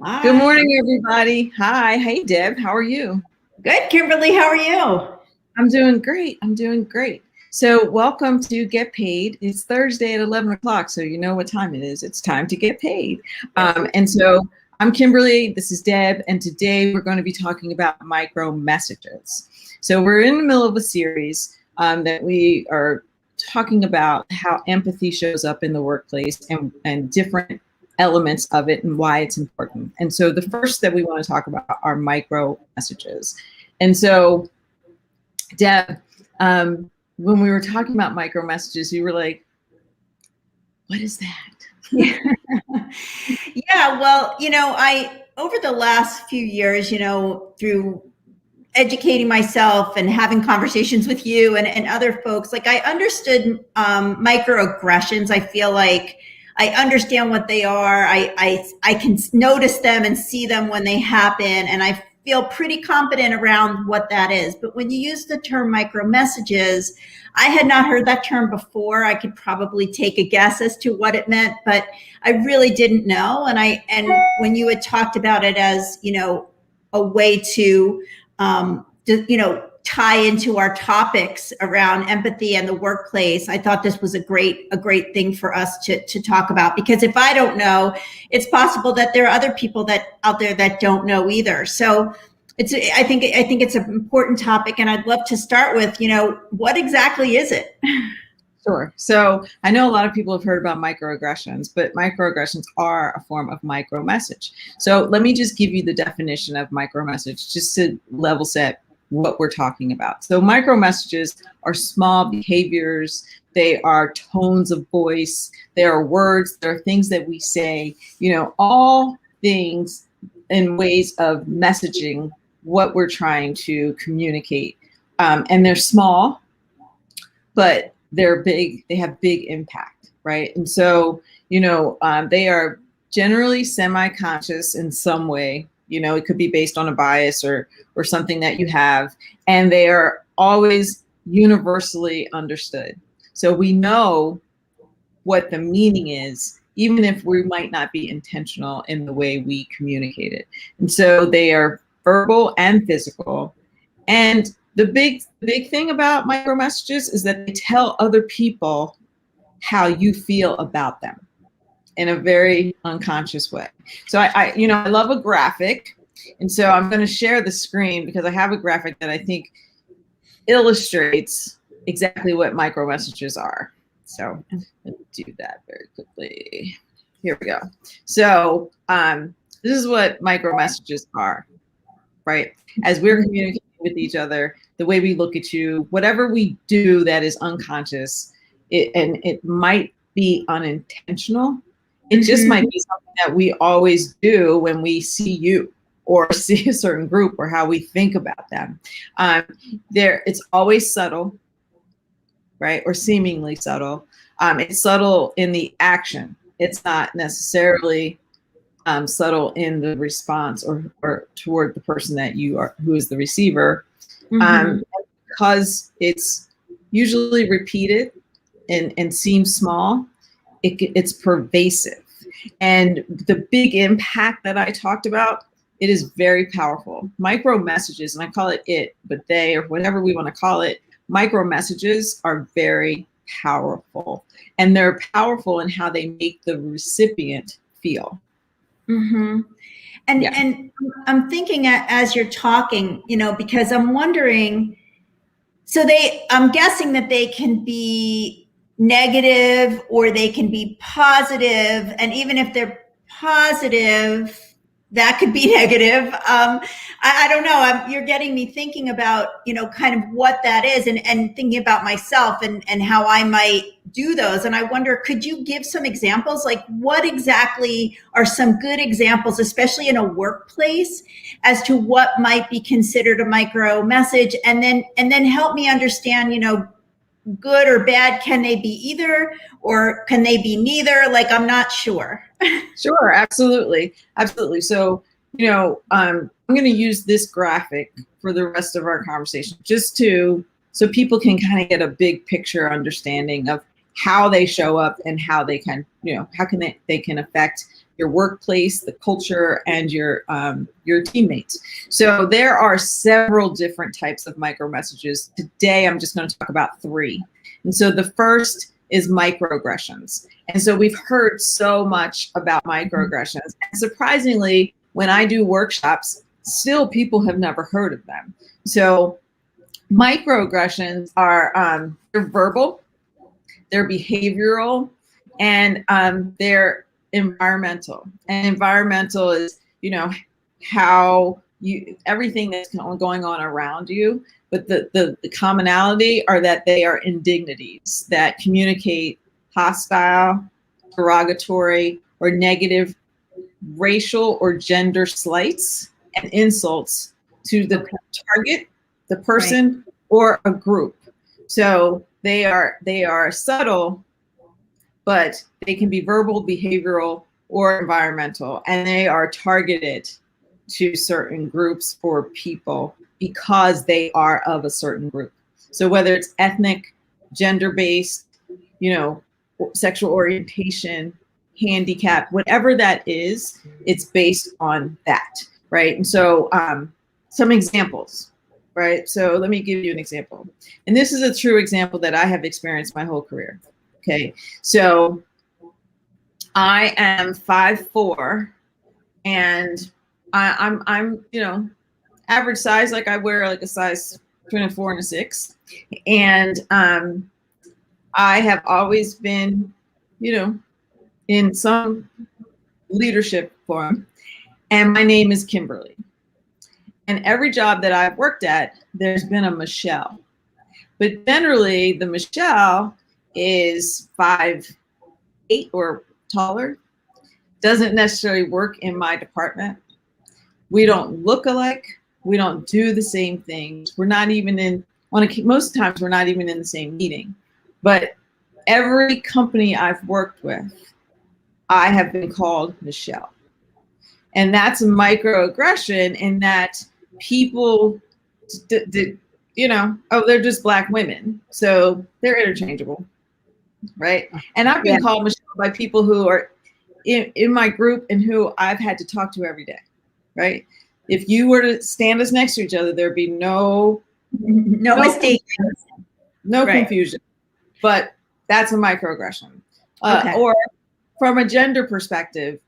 Good Hi. morning, everybody. Hi. Hey, Deb. How are you? Good, Kimberly. How are you? I'm doing great. I'm doing great. So welcome to Get Paid. It's Thursday at 11 o'clock, so you know what time it is. It's time to get paid. And so I'm Kimberly. This is Deb. And today we're going to be talking about micro messages. So we're in the middle of a series that we are talking about how empathy shows up in the workplace and different elements of it and why it's important. And so the first that we want to talk about are micro messages. And so, Deb, when we were talking about micro messages, you were like, what is that? Yeah, well, I over the last few years, through educating myself and having conversations with you and other folks, like I understood microaggressions. I feel like I understand what they are. I can notice them and see them when they happen, and I feel pretty confident around what that is. But when you use the term micro messages, I had not heard that term before. I could probably take a guess as to what it meant, but I really didn't know. And when you had talked about it as, a way to tie into our topics around empathy and the workplace, I thought this was a great thing for us to talk about, because if I don't know, it's possible that there are other people that out there that don't know either. So I think it's an important topic, and I'd love to start with, what exactly is it? Sure. So I know a lot of people have heard about microaggressions, but microaggressions are a form of micro message. So let me just give you the definition of micro message just to level set what we're talking about. So micro messages are small behaviors. They are tones of voice. They are words. There are things that we say, all things in ways of messaging what we're trying to communicate. And they're small, but they're big. They have big impact, right? And so, they are generally semi-conscious in some way. It could be based on a bias or something that you have, and they are always universally understood. So we know what the meaning is, even if we might not be intentional in the way we communicate it. And so they are verbal and physical. And the big thing about micro messages is that they tell other people how you feel about them in a very unconscious way. So I love a graphic. And so I'm going to share the screen because I have a graphic that I think illustrates exactly what micro messages are. So let me do that very quickly. Here we go. So this is what micro messages are, right? As we're communicating with each other, the way we look at you, whatever we do that is unconscious, it might be unintentional. It just might be something that we always do when we see you or see a certain group or how we think about them. It's always subtle, right? Or seemingly subtle. It's subtle in the action. It's not necessarily subtle in the response or toward the person that who is the receiver, because it's usually repeated and seems small. It's pervasive, and the big impact that I talked about, it is very powerful. Micro messages, and I call it, but they, or whatever we want to call it, micro messages are very powerful, and they're powerful in how they make the recipient feel. And I'm thinking as you're talking, because I'm wondering, so I'm guessing that they can be negative or they can be positive, and even if they're positive, that could be negative. I don't know. You're getting me thinking about, kind of what that is, and thinking about myself and how I might do those. And I wonder, could you give some examples? Like, what exactly are some good examples, especially in a workplace, as to what might be considered a micro message? And then help me understand, good or bad. Can they be either, or can they be neither? Like, I'm not sure. Sure, absolutely. So, I'm going to use this graphic for the rest of our conversation, so people can kind of get a big picture understanding of how they show up and how they can, how can they can affect your workplace, the culture, and your teammates. So there are several different types of micro messages. Today, I'm just going to talk about 3. And so the first is microaggressions. And so we've heard so much about microaggressions. And surprisingly, when I do workshops, still people have never heard of them. So microaggressions are they're verbal, they're behavioral, and they're environmental. And environmental is, how everything that's going on around you. But the commonality are that they are indignities that communicate hostile, derogatory, or negative racial or gender slights and insults to the target, the person, or a group. So they are subtle, but they can be verbal, behavioral, or environmental, and they are targeted to certain groups or people because they are of a certain group. So whether it's ethnic, gender-based, sexual orientation, handicap, whatever that is, it's based on that, right? And so some examples, right? So let me give you an example. And this is a true example that I have experienced my whole career. Okay, so I am 5'4", and I'm average size. Like I wear like a size between a 4 and a 6, and I have always been, in some leadership form, and my name is Kimberly. And every job that I've worked at, there's been a Michelle, but generally the Michelle is 5'8" or taller, doesn't necessarily work in my department. We don't look alike. We don't do the same things. We're not even most times we're not even in the same meeting. But every company I've worked with, I have been called Michelle. And that's a microaggression in that people, they're just Black women. So they're interchangeable. Right. And I've been called Michelle by people who are in my group and who I've had to talk to every day. Right. If you were to stand us next to each other, there'd be no mistake, no confusion. But that's a microaggression. Or from a gender perspective,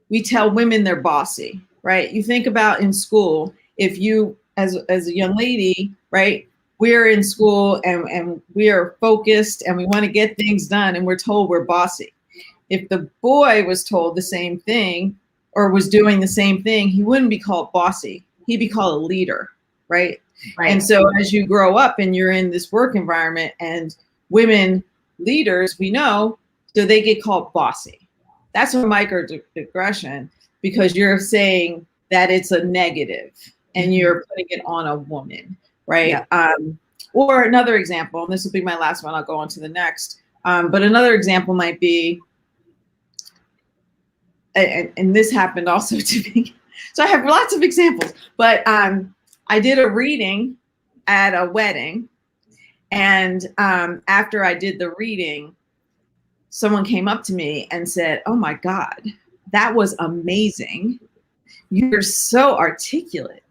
we tell women they're bossy. Right. You think about in school, if you as a young lady, right, we're in school and we are focused and we want to get things done and we're told we're bossy. If the boy was told the same thing or was doing the same thing, he wouldn't be called bossy. He'd be called a leader, right? And so as you grow up and you're in this work environment and women leaders, we know, so they get called bossy. That's a microaggression because you're saying that it's a negative and you're putting it on a woman. Right. Yeah. Or another example, and this will be my last one, I'll go on to the next. But another example might be, and this happened also to me. So I have lots of examples, but I did a reading at a wedding. And after I did the reading, someone came up to me and said, "Oh my God, that was amazing. You're so articulate."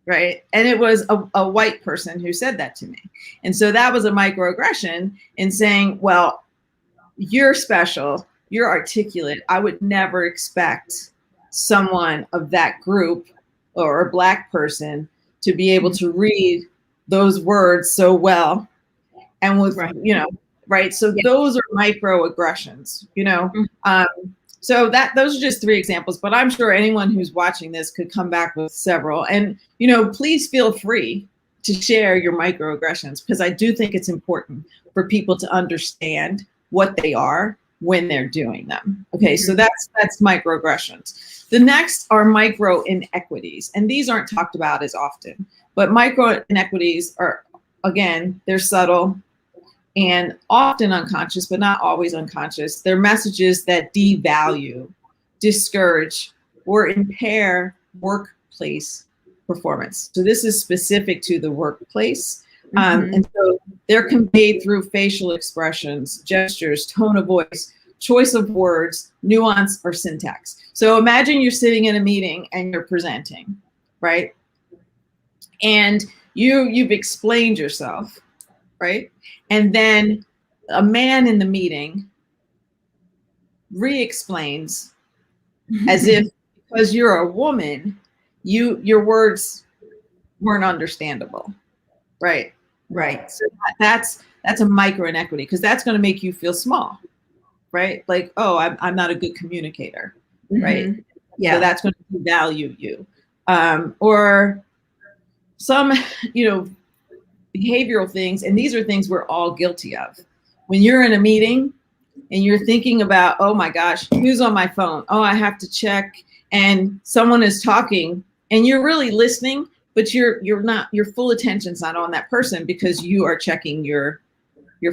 Right. And it was a white person who said that to me. And so that was a microaggression in saying, well, you're special, you're articulate. I would never expect someone of that group or a Black person to be able to read those words so well. And with, right. So those are microaggressions, So those are just 3 examples, but I'm sure anyone who's watching this could come back with several. And, please feel free to share your microaggressions because I do think it's important for people to understand what they are when they're doing them. Okay, so that's microaggressions. The next are micro inequities, and these aren't talked about as often, but micro inequities are, again, they're subtle and often unconscious, but not always unconscious. They're messages that devalue, discourage, or impair workplace performance. So this is specific to the workplace. And so They're conveyed through facial expressions, gestures, tone of voice, choice of words, nuance, or syntax. So imagine you're sitting in a meeting and you're presenting, right? And you've explained yourself, right? And then a man in the meeting re-explains as if, because you're a woman, your words weren't understandable, right? Right. So that's a micro inequity, because that's going to make you feel small, right? Like, oh, I'm not a good communicator, right? Yeah. So that's going to devalue you. Or some, behavioral things, and these are things we're all guilty of. When you're in a meeting and you're thinking about, oh my gosh, who's on my phone? Oh, I have to check. And someone is talking and you're really listening, but your full attention's not on that person because you are checking your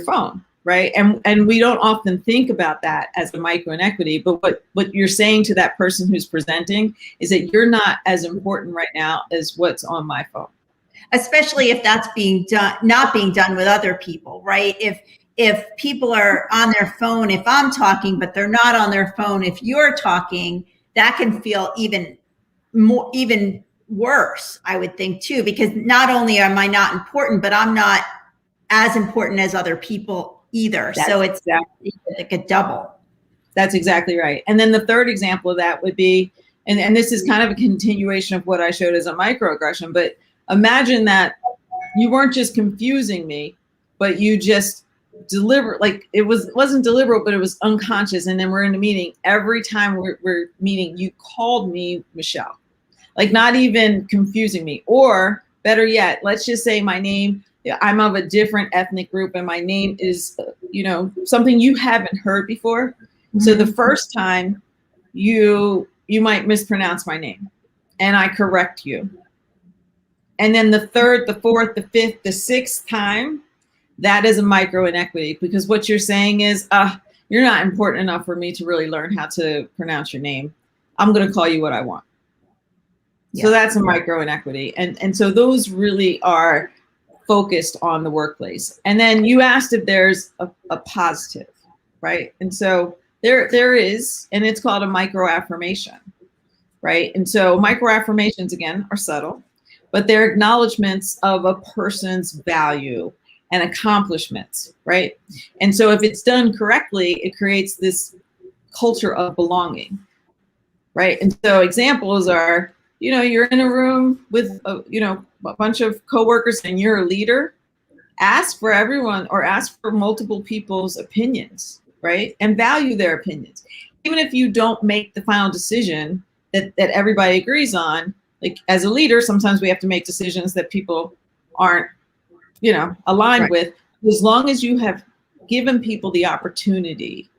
phone, right? And we don't often think about that as a micro inequity, but what you're saying to that person who's presenting is that you're not as important right now as what's on my phone. Especially if that's not being done with other people, right? If people are on their phone, if I'm talking, but they're not on their phone, if you're talking, that can feel even worse, I would think too, because not only am I not important, but I'm not as important as other people either. So it's like a double. That's exactly right. And then the third example of that would be, and this is kind of a continuation of what I showed as a microaggression, but imagine that you weren't just confusing me, but you just wasn't deliberate, but it was unconscious. And then we're in a meeting. Every time we're meeting, you called me Michelle, like not even confusing me. Or better yet, let's just say my name, I'm of a different ethnic group and my name is, something you haven't heard before. Mm-hmm. So the first time you might mispronounce my name and I correct you. And then the third, the fourth, the fifth, the sixth time, that is a micro inequity, because what you're saying is, you're not important enough for me to really learn how to pronounce your name. I'm going to call you what I want. Yeah. So that's a micro inequity. And so those really are focused on the workplace. And then you asked if there's a positive, right? And so there is, and it's called a microaffirmation, right? And so microaffirmations, again, are subtle, but they're acknowledgments of a person's value and accomplishments, right? And so if it's done correctly, it creates this culture of belonging, right? And so examples are, you're in a room with, a bunch of coworkers and you're a leader, ask for everyone or ask for multiple people's opinions, right? And value their opinions. Even if you don't make the final decision that everybody agrees on, like as a leader, sometimes we have to make decisions that people aren't, aligned right. with. As long as you have given people the opportunity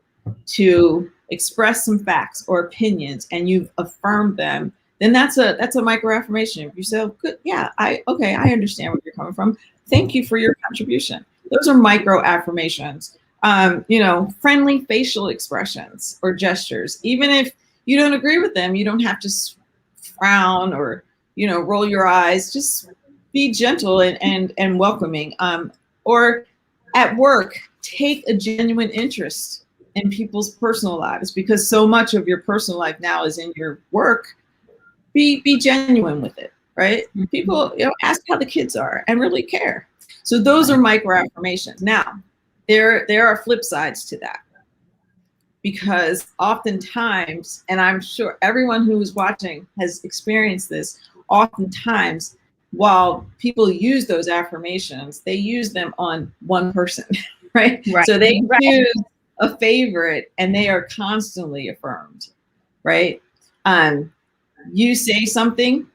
to express some facts or opinions and you've affirmed them, then that's a microaffirmation. If you say, good, yeah, I understand where you're coming from. Thank you for your contribution. Those are microaffirmations. Friendly facial expressions or gestures. Even if you don't agree with them, you don't have to frown or, roll your eyes. Just be gentle and welcoming. Or at work, take a genuine interest in people's personal lives, because so much of your personal life now is in your work. Be genuine with it, right? People, ask how the kids are and really care. So those are microaffirmations. Now, there are flip sides to that, because oftentimes, and I'm sure everyone who is watching has experienced this, oftentimes while people use those affirmations, they use them on one person, right? So they choose a favorite and they are constantly affirmed, right? You say something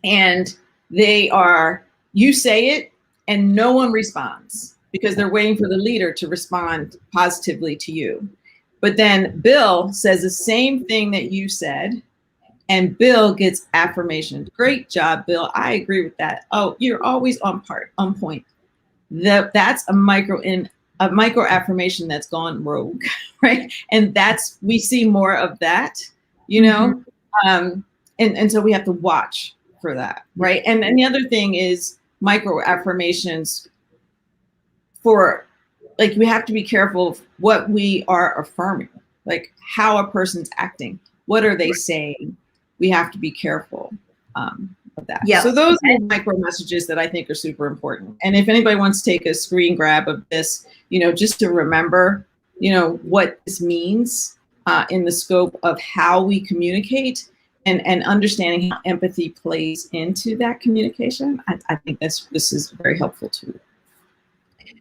and you say it and no one responds because they're waiting for the leader to respond positively to you. But then Bill says the same thing that you said, and Bill gets affirmation. Great job, Bill. I agree with that. Oh, you're always on point. That's a micro affirmation that's gone rogue, right? And we see more of that, and so we have to watch for that, right? And the other thing is micro affirmations for, like, we have to be careful of what we are affirming, like how a person's acting, what are they saying? We have to be careful of that. Yeah. So those are micro messages that I think are super important. And if anybody wants to take a screen grab of this, just to remember, what this means in the scope of how we communicate and understanding how empathy plays into that communication, I think this is very helpful too.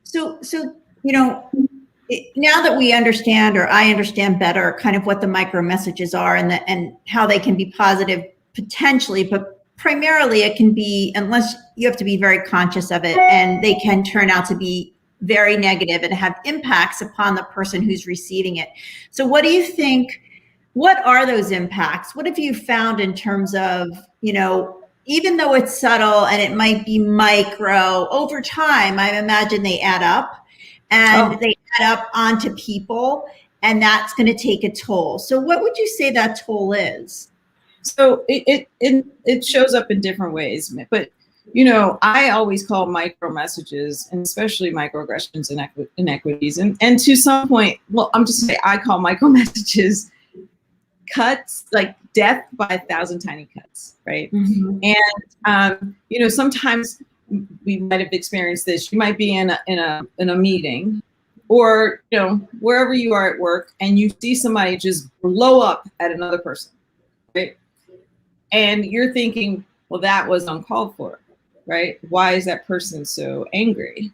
So now that we understand, or I understand better, kind of what the micro messages are and how they can be positive potentially, but primarily it can be, unless you have to be very conscious of it, and they can turn out to be very negative and have impacts upon the person who's receiving it. So what do you think, what are those impacts? What have you found in terms of, even though it's subtle and it might be micro, over time, I imagine they add up, and they add up onto people, and that's going to take a toll. So what would you say that toll is? So it shows up in different ways, but I always call micro messages, and especially microaggressions and inequities, and to some point, well, I'm just saying, I call micro messages cuts, like death by 1,000 tiny cuts, right? Mm-hmm. And sometimes we might have experienced this. You might be in a meeting, or wherever you are at work, and you see somebody just blow up at another person, right? And you're thinking, well, that was uncalled for, right? Why is that person so angry?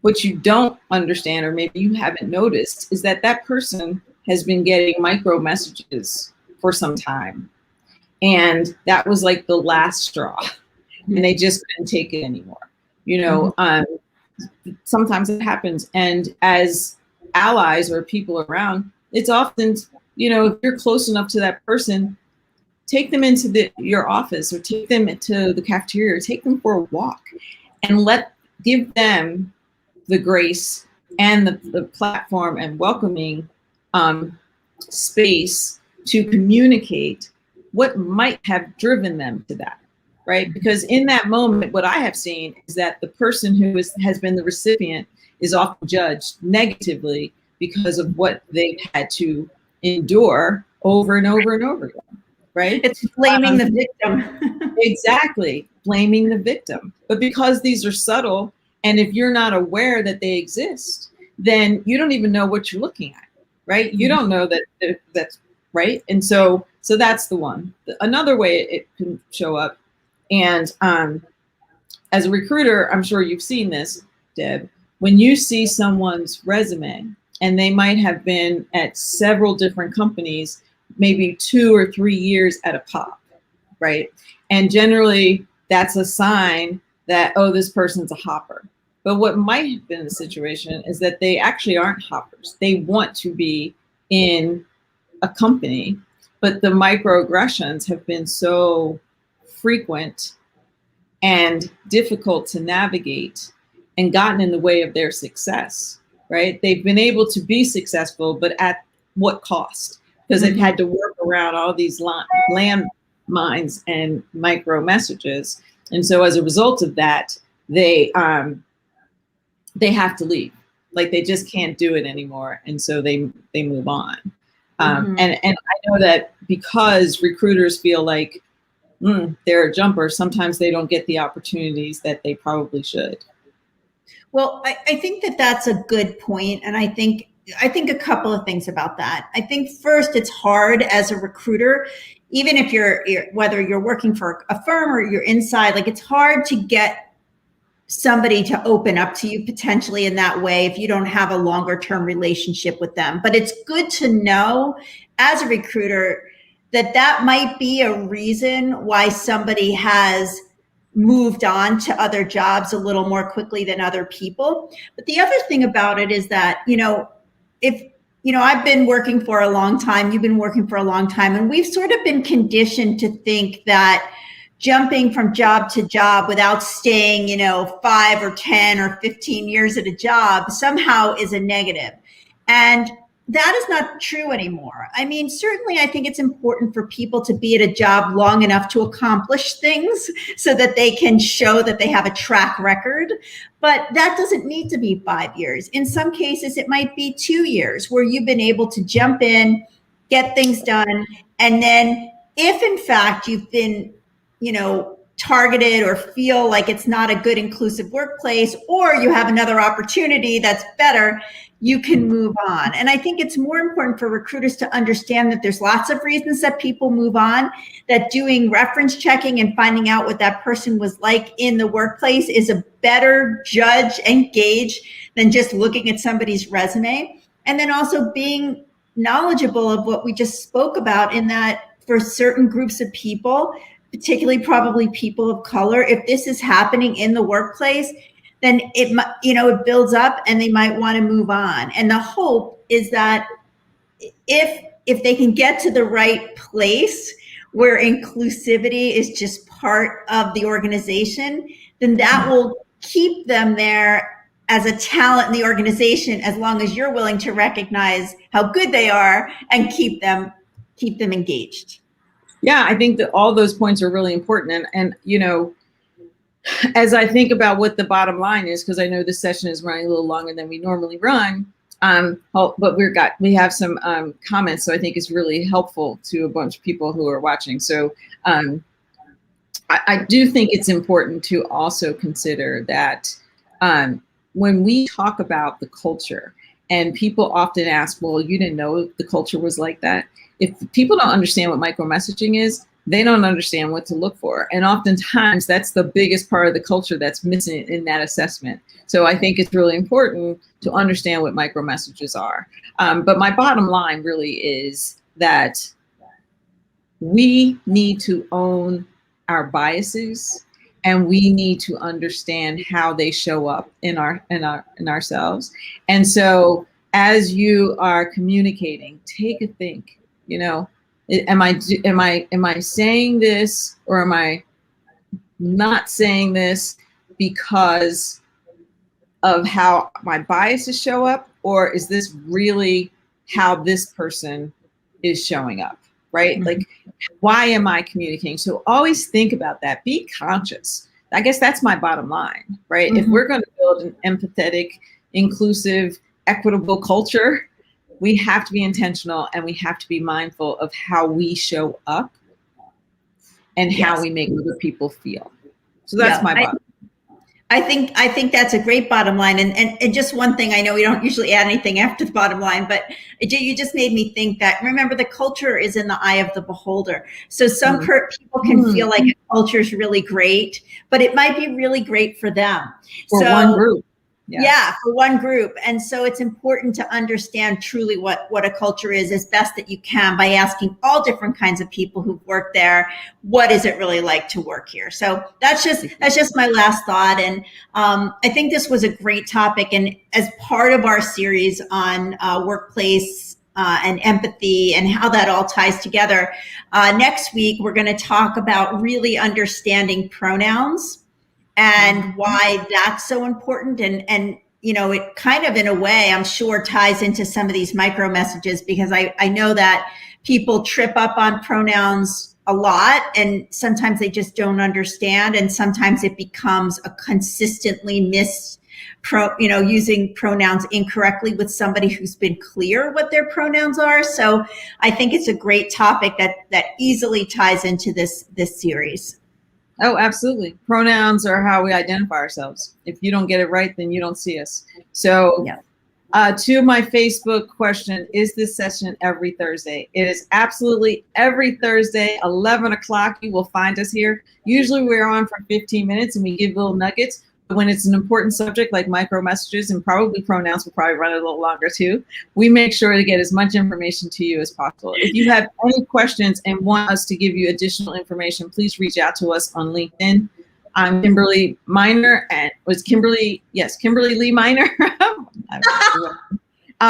What you don't understand, or maybe you haven't noticed, is that that person has been getting micro messages for some time. And that was like the last straw. And they just couldn't take it anymore. Sometimes it happens. And as allies or people around, it's often, if you're close enough to that person, take them into your office, or take them to the cafeteria, or take them for a walk, and give them the grace and the platform and welcoming space to communicate what might have driven them to that, right? Because in that moment, what I have seen is that the person who has been the recipient is often judged negatively because of what they've had to endure over and over and over again, right? It's blaming the victim. Exactly, blaming the victim. But because these are subtle, and if you're not aware that they exist, then you don't even know what you're looking at, right? You don't know that's right. And so that's the one. Another way it can show up, and as a recruiter, I'm sure you've seen this, Deb, when you see someone's resume and they might have been at several different companies, maybe 2 or 3 years at a pop, right? And generally that's a sign that, oh, this person's a hopper. But what might have been the situation is that they actually aren't hoppers. They want to be in a company, but the microaggressions have been so frequent and difficult to navigate and gotten in the way of their success, right? They've been able to be successful, but at what cost? Because they've had to work around all these landmines and micro messages. And so as a result of that, they have to leave. Like, they just can't do it anymore. And so they move on. And I know that because recruiters feel like they're a jumper, sometimes they don't get the opportunities that they probably should. Well, I think that's a good point. And I think a couple of things about that. I think first, it's hard as a recruiter, even if you're whether you're working for a firm or you're inside, like, it's hard to get somebody to open up to you potentially in that way if you don't have a longer term relationship with them. But it's good to know as a recruiter that might be a reason why somebody has moved on to other jobs a little more quickly than other people. But the other thing about it is that, if, I've been working for a long time, you've been working for a long time, and we've sort of been conditioned to think that jumping from job to job without staying, 5 or 10 or 15 years at a job somehow is a negative. And that is not true anymore. I mean, certainly I think it's important for people to be at a job long enough to accomplish things so that they can show that they have a track record. But that doesn't need to be 5 years. In some cases, it might be 2 years where you've been able to jump in, get things done. And then if in fact you've been, targeted or feel like it's not a good inclusive workplace, or you have another opportunity that's better, you can move on. And I think it's more important for recruiters to understand that there's lots of reasons that people move on, that doing reference checking and finding out what that person was like in the workplace is a better judge and gauge than just looking at somebody's resume. And then also being knowledgeable of what we just spoke about, in that for certain groups of people, particularly probably people of color, if this is happening in the workplace, then it builds up and they might want to move on. And the hope is that if they can get to the right place where inclusivity is just part of the organization, then that will keep them there as a talent in the organization, as long as you're willing to recognize how good they are and keep them engaged. Yeah, I think that all those points are really important. And as I think about what the bottom line is, because I know this session is running a little longer than we normally run, but we have some comments, so I think it's really helpful to a bunch of people who are watching. So I do think it's important to also consider that when we talk about the culture, and people often ask, well, you didn't know the culture was like that. If people don't understand what micromessaging is, they don't understand what to look for. And oftentimes that's the biggest part of the culture that's missing in that assessment. So I think it's really important to understand what micromessages are. But my bottom line really is that we need to own our biases, and we need to understand how they show up in ourselves. And so as you are communicating, take a think. Am I saying this, or am I not saying this because of how my biases show up, or is this really how this person is showing up, right? Mm-hmm. Like, why am I communicating? So always think about that. Be conscious. I guess that's my bottom line, right? Mm-hmm. If we're going to build an empathetic, inclusive, equitable culture, we have to be intentional, and we have to be mindful of how we show up and how we make other people feel. So that's my bottom. I think that's a great bottom line. And just one thing, I know we don't usually add anything after the bottom line, but you just made me think that, remember, the culture is in the eye of the beholder. So some people can feel like a culture is really great, but it might be really great for them. For one group. Yeah, for one group. And so it's important to understand truly what a culture is as best that you can, by asking all different kinds of people who've worked there, what is it really like to work here? So that's just my last thought. And I think this was a great topic. And as part of our series on workplace and empathy and how that all ties together, next week we're going to talk about really understanding pronouns and why that's so important. And it kind of, in a way, I'm sure ties into some of these micro messages, because I know that people trip up on pronouns a lot, and sometimes they just don't understand. And sometimes it becomes a consistently using pronouns incorrectly with somebody who's been clear what their pronouns are. So I think it's a great topic that easily ties into this series. Oh, absolutely. Pronouns are how we identify ourselves. If you don't get it right, then you don't see us. So to my Facebook question, is this session every Thursday? It is absolutely every Thursday, 11 o'clock. You will find us here. Usually we're on for 15 minutes and we give little nuggets. But when it's an important subject like micro messages, and probably pronouns will probably run a little longer too, we make sure to get as much information to you as possible. If you have any questions and want us to give you additional information, please reach out to us on LinkedIn. I'm Kimberly Miner, and Kimberly Lee Miner,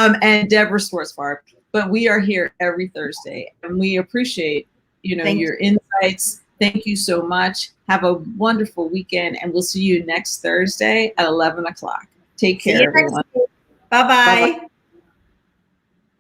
and Deborah Schwartzfarb. But we are here every Thursday, and we appreciate your insights. Thank you so much. Have a wonderful weekend, and we'll see you next Thursday at 11 o'clock. Take care, everyone. Bye-bye.